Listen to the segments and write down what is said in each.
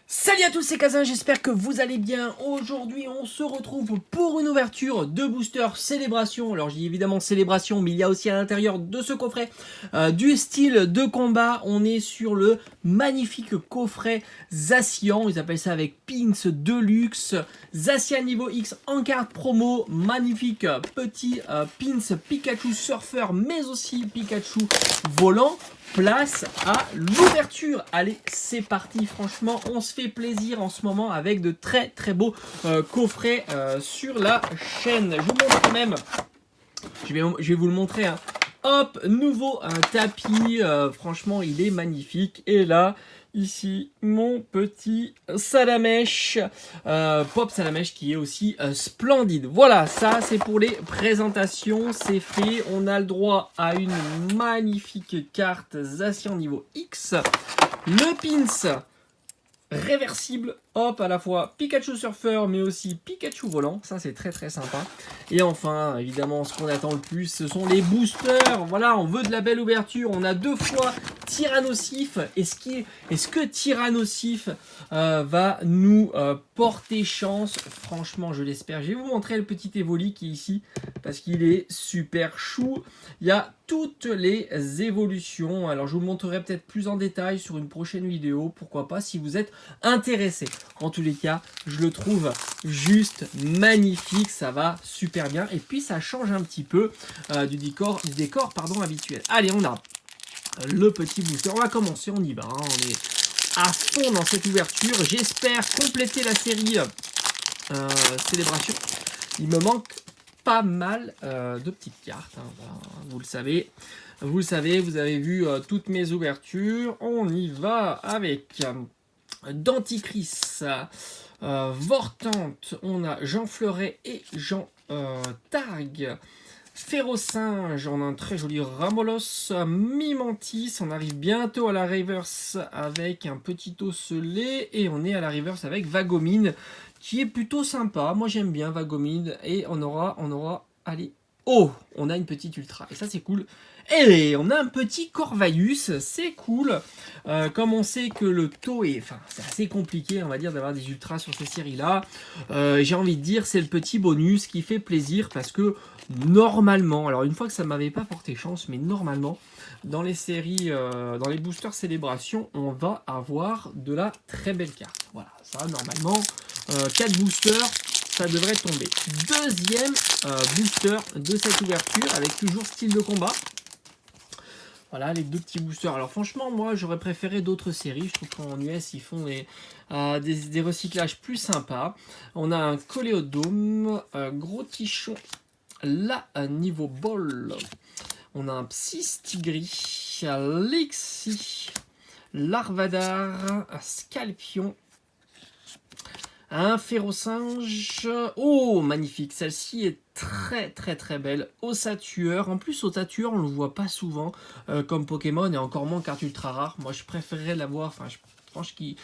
Salut à tous, c'est Kazin, j'espère que vous allez bien. Aujourd'hui, on se retrouve pour une ouverture de booster Célébration. Alors, j'ai évidemment Célébration, mais il y a aussi à l'intérieur de ce coffret du style de combat. On est sur le magnifique coffret Zacian. Ils appellent ça avec Pins Deluxe. Zacian niveau X en carte promo. Magnifique petit Pins Pikachu Surfer, mais aussi Pikachu Volant. Place à l'ouverture. Allez, c'est parti. Franchement, on se fait plaisir en ce moment avec de très très beaux coffrets sur la chaîne. Je vous montre même. Je vais vous le montrer. Hein. Hop, nouveau tapis. Franchement, il est magnifique. Et là, ici, mon petit Salamèche, Pop Salamèche qui est aussi splendide. Voilà, ça c'est pour les présentations, c'est fait. On a le droit à une magnifique carte Zacian niveau X. Le pins réversible, hop, à la fois Pikachu Surfer mais aussi Pikachu Volant, ça c'est très très sympa. Et enfin, évidemment, ce qu'on attend le plus, ce sont les boosters. Voilà, on veut de la belle ouverture. On a deux fois Tyrannosif. Est-ce que Tyrannosif va nous porter chance? Franchement, je l'espère. Je vais vous montrer le petit Evoli qui est ici, parce qu'il est super chou. Il y a toutes les évolutions. Alors, je vous le montrerai peut-être plus en détail sur une prochaine vidéo. Pourquoi pas, si vous êtes intéressé. En tous les cas, je le trouve juste magnifique. Ça va super bien. Et puis, ça change un petit peu du décor habituel. Allez, on a le petit booster. On va commencer, on y va. Hein. On est à fond dans cette ouverture. J'espère compléter la série Célébration. Il me manque pas mal de petites cartes. Hein. Voilà. Vous le savez. Vous avez vu toutes mes ouvertures. On y va avec Denticris, Vortante. On a Jean Fleuret et Jean Targue. Férocinge, on a un très joli Ramolos, Mimantis, on arrive bientôt à la reverse avec un petit osselet et on est à la reverse avec Vagomine qui est plutôt sympa. Moi j'aime bien Vagomine et on aura, allez, oh, on a une petite ultra et ça c'est cool. Et on a un petit Corvalius, c'est cool. Comme on sait que le taux est, c'est assez compliqué, on va dire, d'avoir des ultras sur ces séries-là. J'ai envie de dire, c'est le petit bonus qui fait plaisir parce que normalement, alors une fois que ça m'avait pas porté chance, mais normalement, dans les séries, dans les boosters célébration, on va avoir de la très belle carte. Voilà, ça normalement, 4 boosters. Ça devrait tomber. Deuxième booster de cette ouverture avec toujours style de combat. Voilà les deux petits boosters. Alors franchement, moi j'aurais préféré d'autres séries. Je trouve qu'en US ils font des recyclages plus sympas. On a un Coléodome, Gros Tichon, là niveau bol. On a un Psystigri, Lixi, Larvadar, Scalpion. Un Férocinge. Oh, magnifique. Celle-ci est très très très belle. Ossatueur. En plus, Ossatueur, on ne le voit pas souvent comme Pokémon et encore moins carte ultra rare. Moi, je préférerais l'avoir. Enfin, je pense qu'il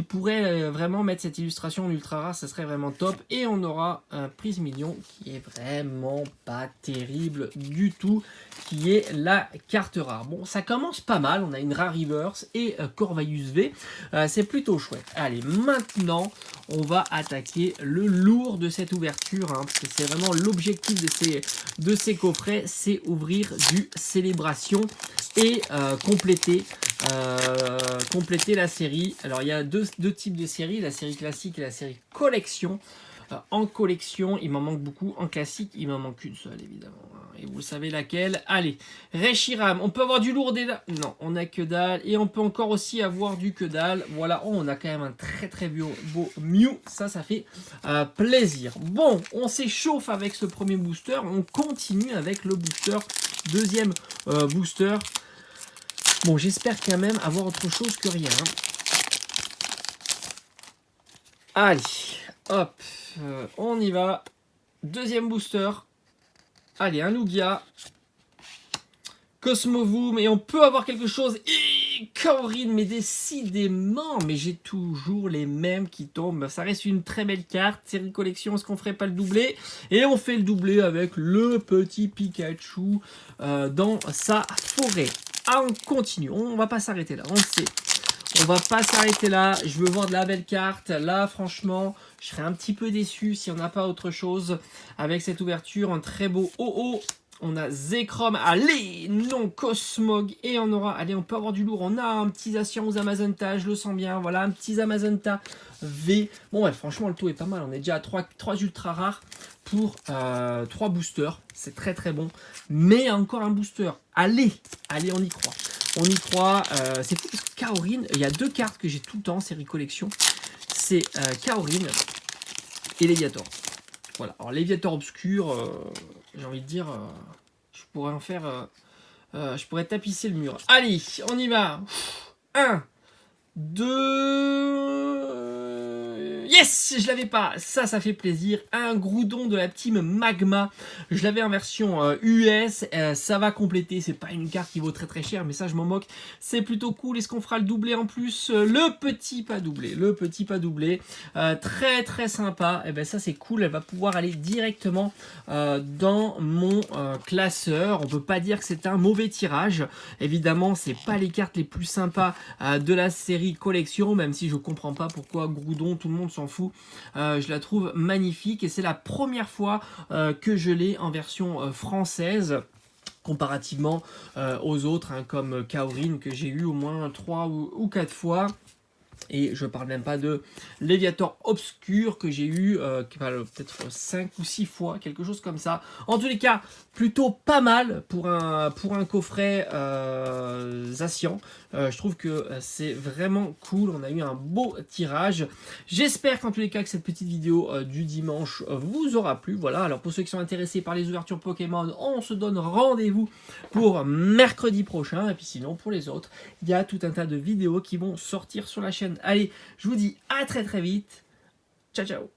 pourrait vraiment mettre cette illustration en ultra rare. Ça serait vraiment top. Et on aura un Prismillion qui est vraiment pas terrible du tout. Qui est la carte rare. Bon, ça commence pas mal. On a une Rare Reverse et Corvalius V. C'est plutôt chouette. Allez, maintenant, on va attaquer le lourd de cette ouverture, hein, parce que c'est vraiment l'objectif de ces coffrets, c'est ouvrir du Célébration et compléter la série. Alors il y a deux types de séries, la série classique et la série collection. En collection, il m'en manque beaucoup. En classique, il m'en manque une seule, évidemment. Et vous savez laquelle. Allez, Reshiram. On peut avoir du lourd déjà. Non, on a que dalle. Et on peut encore aussi avoir du que dalle. Voilà, oh, on a quand même un très très beau Mew. Ça fait plaisir. Bon, on s'échauffe avec ce premier booster. On continue avec le booster. Deuxième booster. Bon, j'espère quand même avoir autre chose que rien. Allez, hop. On y va. Deuxième booster. Allez, un Lugia. Cosmovoom. Et on peut avoir quelque chose. Et Kaorin, mais décidément. Mais j'ai toujours les mêmes qui tombent. Ça reste une très belle carte. Série collection, est-ce qu'on ferait pas le doublé? Et on fait le doublé avec le petit Pikachu dans sa forêt. Ah, on continue. On va pas s'arrêter là. On sait. On va pas s'arrêter là. Je veux voir de la belle carte. Là, franchement, je serais un petit peu déçu si on n'a pas autre chose avec cette ouverture. Un très beau OO. On a Zekrom, allez, non, Cosmog, et on aura, allez, on peut avoir du lourd, on a un petit Zacian ou Zamazenta, je le sens bien, voilà, un petit Zamazenta V. Bon, ouais, franchement, le taux est pas mal, on est déjà à 3 ultra rares pour 3 boosters, c'est très très bon, mais encore un booster, allez, on y croit. On y croit, c'est fou parce que Kaorin, il y a 2 cartes que j'ai tout le temps, série collection, c'est Kaorin et Léviator. Voilà, alors Léviator obscur, j'ai envie de dire, je pourrais en faire, je pourrais tapisser le mur. Allez, on y va. 1, 2... Yes, je l'avais pas. Ça fait plaisir. Un Groudon de la team Magma. Je l'avais en version US. Ça va compléter. C'est pas une carte qui vaut très très cher, mais ça je m'en moque. C'est plutôt cool. Est-ce qu'on fera le doublé en plus? Le petit pas doublé. Le petit pas doublé. Très très sympa. Et ben ça c'est cool. Elle va pouvoir aller directement dans mon classeur. On peut pas dire que c'est un mauvais tirage. Évidemment, c'est pas les cartes les plus sympas de la série collection, même si je comprends pas pourquoi Groudon, tout le monde s'en fout. Je la trouve magnifique et c'est la première fois que je l'ai en version française comparativement aux autres, hein, comme Kaorin que j'ai eu au moins 3 ou 4 fois. Et je parle même pas de Léviator obscur que j'ai eu peut-être 5 ou 6 fois, quelque chose comme ça. En tous les cas, plutôt pas mal pour un coffret Zacian. Je trouve que c'est vraiment cool. On a eu un beau tirage. J'espère qu'en tous les cas que cette petite vidéo du dimanche vous aura plu. Voilà, alors pour ceux qui sont intéressés par les ouvertures Pokémon, on se donne rendez-vous pour mercredi prochain. Et puis sinon, pour les autres, il y a tout un tas de vidéos qui vont sortir sur la chaîne. Allez, je vous dis à très très vite. Ciao, ciao.